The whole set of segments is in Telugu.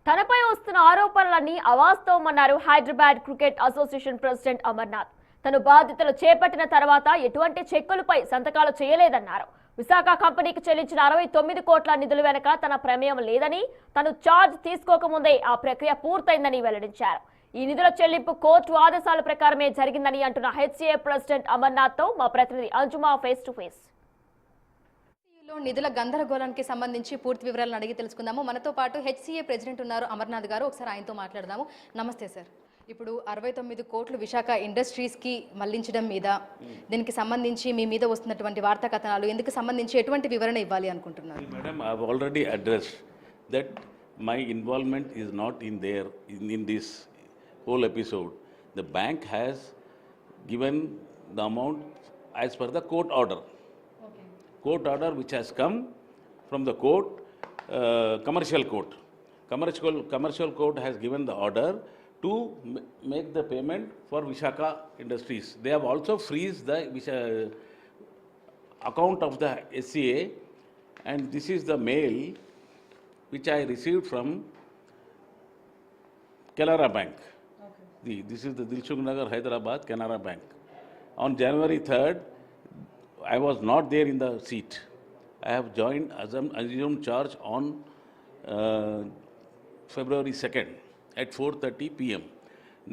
తనపై వస్తున్న ఆరోపణలన్నీ అవాస్తవమన్నారు Hyderabad cricket association president Amarnath. తను బాధ్యతలు చేపట్టిన తర్వాత ఎటువంటి చెక్కులపై సంతకాలు చేయలేదన్నారు. విశాఖ కంపెనీకి చెల్లించిన 69 కోట్ల నిధుల వెనుక తన ప్రమేయం లేదని, తను ఛార్జ్ తీసుకోకముందే ఆ ప్రక్రియ పూర్తయిందని వెల్లడించారు. ఈ నిధుల చెల్లింపు కోర్టు ఆదేశాల ప్రకారమే జరిగిందని అంటున్న హెచ్సిఏ ప్రెసిడెంట్ అమర్నాథ్ తో మా ప్రతినిధి అంజుమా ఫేస్ టు ఫేస్. నిధుల గందరగోళానికి సంబంధించి పూర్తి వివరాలను అడిగి తెలుసుకుందాము. మనతో పాటు హెచ్సిఏ ప్రెసిడెంట్ ఉన్నారు అమర్నాథ్ గారు. ఒకసారి ఆయనతో మాట్లాడదాము. నమస్తే సార్. ఇప్పుడు 69 కోట్లు విశాఖ ఇండస్ట్రీస్కి మళ్లించడం మీద, దీనికి సంబంధించి మీ మీద వస్తున్నటువంటి వార్తా కథనాలు ఎందుకు సంబంధించి ఎటువంటి వివరణ ఇవ్వాలి అనుకుంటున్నారు? Madam, I have already addressed that my involvement is not in this whole episode. The bank has given the amount as per the court order. Court order which has come from the court, commercial court. Commercial court has given the order to make the payment for Vishaka Industries. They have also freezed the account of the SCA, and this is the mail which I received from Canara Bank. This is the Dilshuk Nagar, Hyderabad, Canara Bank. On January 3rd, I was not there in the seat. I have assumed charge on February 2nd at 4:30 p.m.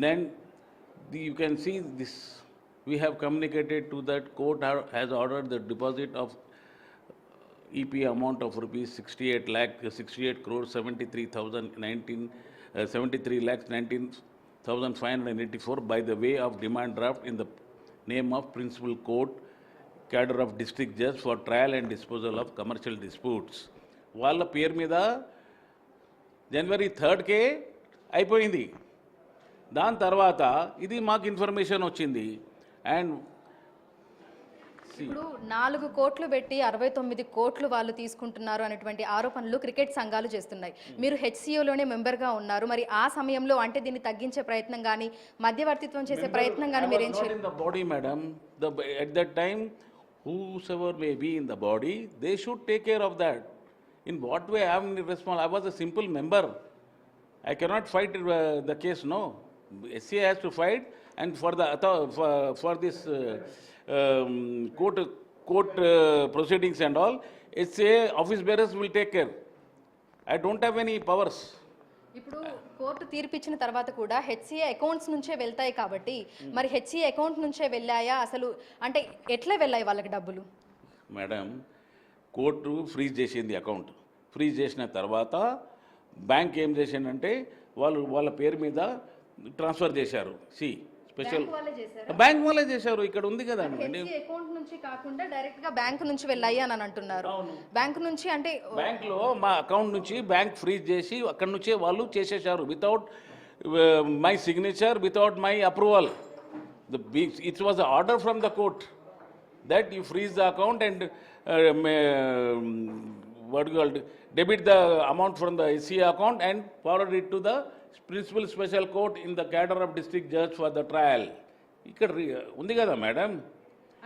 Then you can see this. We have communicated to that court has ordered the deposit of EP amount of rupees 68 crore 73 lakhs 19,584 by the way of demand draft in the name of principal court, cadre of district judge for trial and disposal of commercial disputes. వాళ్ళ పేరు మీద జనవరి 3కే అయిపోయింది. దాని తర్వాత ఇది మాకు ఇన్ఫర్మేషన్ వచ్చింది. అండ్ ఇప్పుడు 4 కోట్లు పెట్టి 69 కోట్లు వాళ్ళు తీసుకుంటున్నారు అనేటువంటి ఆరోపణలు క్రికెట్ సంఘాలు చేస్తున్నాయి. మీరు హెచ్సిఓలోనే మెంబర్గా ఉన్నారు. మరి ఆ సమయంలో అంటే దీన్ని తగ్గించే ప్రయత్నం కానీ, మధ్యవర్తిత్వం చేసే ప్రయత్నం కానీ మీరేం చేయాలి? in the body, madam. At that time, whosoever may be in the body, they should take care of that. In what way I am responsible? I was a simple member. I cannot fight the case, no. SCA has to fight, and for this court proceedings and all, SCA office bearers will take care. I don't have any powers. ఇప్పుడు కోర్టు తీర్పు ఇచ్చిన తర్వాత కూడా హెచ్సిఏ అకౌంట్స్ నుంచే వెళ్తాయి కాబట్టి, మరి హెచ్సిఏ అకౌంట్ నుంచే వెళ్ళాయా అసలు, అంటే ఎట్లా వెళ్ళాయి వాళ్ళకి డబ్బులు? మేడం, కోర్టు ఫ్రీజ్ చేసింది అకౌంట్. ఫ్రీజ్ చేసిన తర్వాత బ్యాంక్ ఏం చేసిందంటే వాళ్ళ పేరు మీద ట్రాన్స్ఫర్ చేశారు. స్పెషల్ బ్యాంక్ వాళ్ళే చేశారు. ఇక్కడ ఉంది కదా అకౌంట్ నుంచి కాకుండా డైరెక్ట్ గా బ్యాంక్ నుంచి వెళ్ళాయి అని అంటున్నారు. బ్యాంక్ నుంచి అంటే బ్యాంక్ లో మా అకౌంట్ నుంచి బ్యాంక్ ఫ్రీజ్ చేసి అక్కడ నుంచే వాళ్ళు చేసేసారు. Without my signature, without my approval. It was order from the court that you freeze the account and debit the amount from the SCA account and forward it to the principal special court in the cadre of district judge for the trial. ఇక్కడ ఉంది కదా మేడం.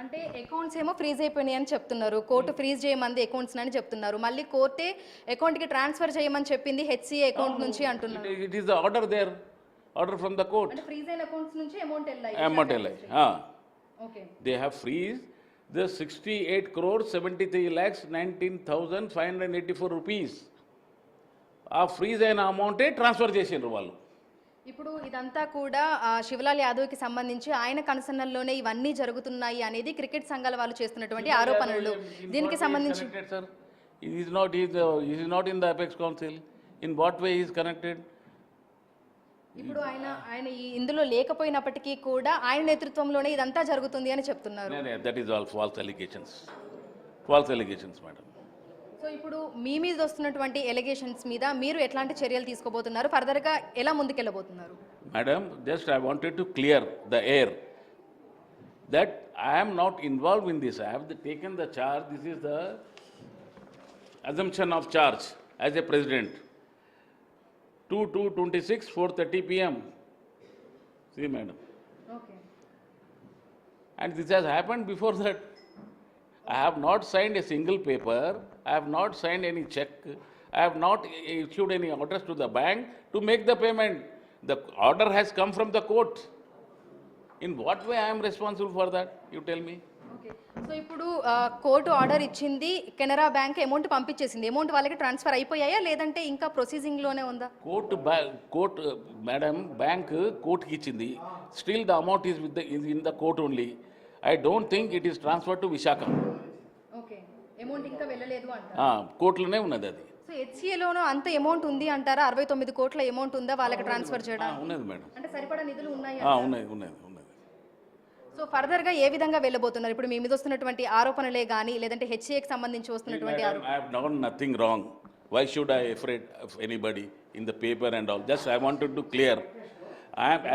అంటే అకౌంట్స్ ఏమో ఫ్రీజ్ అయిపోయినాయి అని చెప్తున్నారు. కోర్టు ఫ్రీజ్ చేయమంది అకౌంట్స్ అని చెప్తున్నారు. మళ్ళీ కోర్టే అకౌంట్కి ట్రాన్స్ఫర్ చేయమని చెప్పింది హెచ్సిఏ అకౌంట్ నుంచి అంటున్నారు. It is the order there, order from the court. అంటే ఫ్రీజ్ అయిన అకౌంట్స్ నుంచి అమౌంట్ వెళ్ళాయి. Okay, they have freeze the 68 crore 73 lakhs 19,584 rupees. ఆ ఫ్రీజ్ అయిన అమౌంటే ట్రాన్స్ఫర్ చేసిండ్రు వాళ్ళు. ఇప్పుడు ఇదంతా కూడా శివలాల్ యాదవ్కి సంబంధించి ఆయన కన్సర్న్లోనే ఇవన్నీ జరుగుతున్నాయి అనేది క్రికెట్ సంఘాల వాళ్ళు చేస్తున్నటువంటి ఆరోపణలు. దీనికి సంబంధించి is not in the apex council. In what way he is connected? ఇప్పుడు ఆయన ఇందులో లేకపోయినప్పటికీ కూడా ఆయన నేతృత్వంలోనే ఇదంతా జరుగుతుంది అని చెప్తున్నారు. That is all false allegations, madam. So ఇప్పుడు మీ మీద వస్తున్నటువంటి ఎలిగేషన్స్ మీద మీరు ఎట్లాంటి చర్యలు తీసుకోబోతున్నారు? ఫర్దర్ గా ఎలా ముందుకెళ్ళబోతున్నారు? Madam, just I wanted to clear the air that I am not involved in this. I have taken the charge. This is the assumption of charge as a president. 2/2/26 4:30 p.m. See, madam. Okay. And this has happened before that. I have not signed a single paper. I have not signed any check. I have not issued any orders to the bank to make the payment. The order has come from the court. In what way I am responsible for that? You tell me. Okay so ఇప్పుడు కోర్టు ఆర్డర్ ఇచ్చింది, కెనరా బ్యాంక్ అమౌంట్ పంపించేసింది. అమౌంట్ వాళ్ళకి ట్రాన్స్ఫర్ అయిపోయాయా లేదంటే ఇంకా ప్రొసీజింగ్లోనే ఉందా? Court, madam, bank court ichindi. Still the amount is in the court only. I don't think it is transferred to Vishaka. Okay amount ఇంకా వెళ్ళలేదు అంటారు. కోర్టులోనే ఉన్నది అది. సో హెచ్సిఏలోనూ అంత అమౌంట్ ఉంది అంటారా? 69 కోట్ల అమౌంట్ ఉందా వాళ్ళకి ట్రాన్స్ఫర్ చేయడానికి? ఉన్నది మేడం. అంటే సరిపడా నిధులు ఉన్నాయి. ఉన్నది. సో ఫర్దర్గా ఏ విధంగా వెళ్ళబోతున్నారు? ఇప్పుడు మీ మీద వస్తున్నటువంటి ఆరోపణలే కానీ లేదంటే హెచ్సిఏకి సంబంధించి వస్తున్నటువంటి I have done nothing wrong. Why should I afraid of anybody in the paper and all? Just I wanted to clear.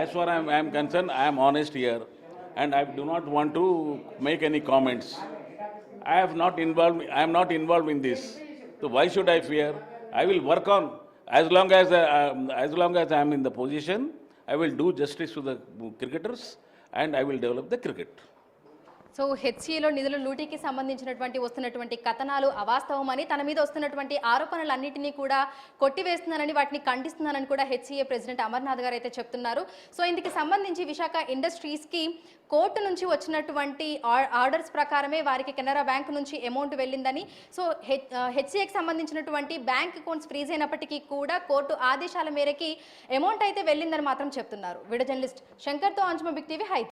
As far as I am concerned, I am honest here, and I do not want to make any comments. I am not involved in this. So why should I fear? I will work on as long as I am in the position. I will do justice to the cricketers, and I will develop the cricket. So హెచ్సిఏలో నిధుల లూటీకి సంబంధించినటువంటి వస్తున్నటువంటి కథనాలు అవాస్తవమని, తన మీద వస్తున్నటువంటి ఆరోపణలన్నింటినీ కూడా కొట్టివేస్తున్నానని, వాటిని ఖండిస్తున్నానని కూడా హెచ్సిఏ ప్రెసిడెంట్ అమర్నాథ్ గారు అయితే చెప్తున్నారు. సో ఇందుకు సంబంధించి విశాఖ ఇండస్ట్రీస్కి కోర్టు నుంచి వచ్చినటువంటి ఆర్డర్స్ ప్రకారమే వారికి కెనరా బ్యాంక్ నుంచి అమౌంట్ వెళ్ళిందని, సో హెచ్సిఏకి సంబంధించినటువంటి బ్యాంక్ అకౌంట్స్ ఫ్రీజ్ అయినప్పటికీ కూడా కోర్టు ఆదేశాల మేరకి అమౌంట్ అయితే వెళ్ళిందని మాత్రం చెప్తున్నారు. వీడియో జర్నలిస్ట్ శంకర్తో అంజుమ బిగ్ టీవీ హైదరాబాద్.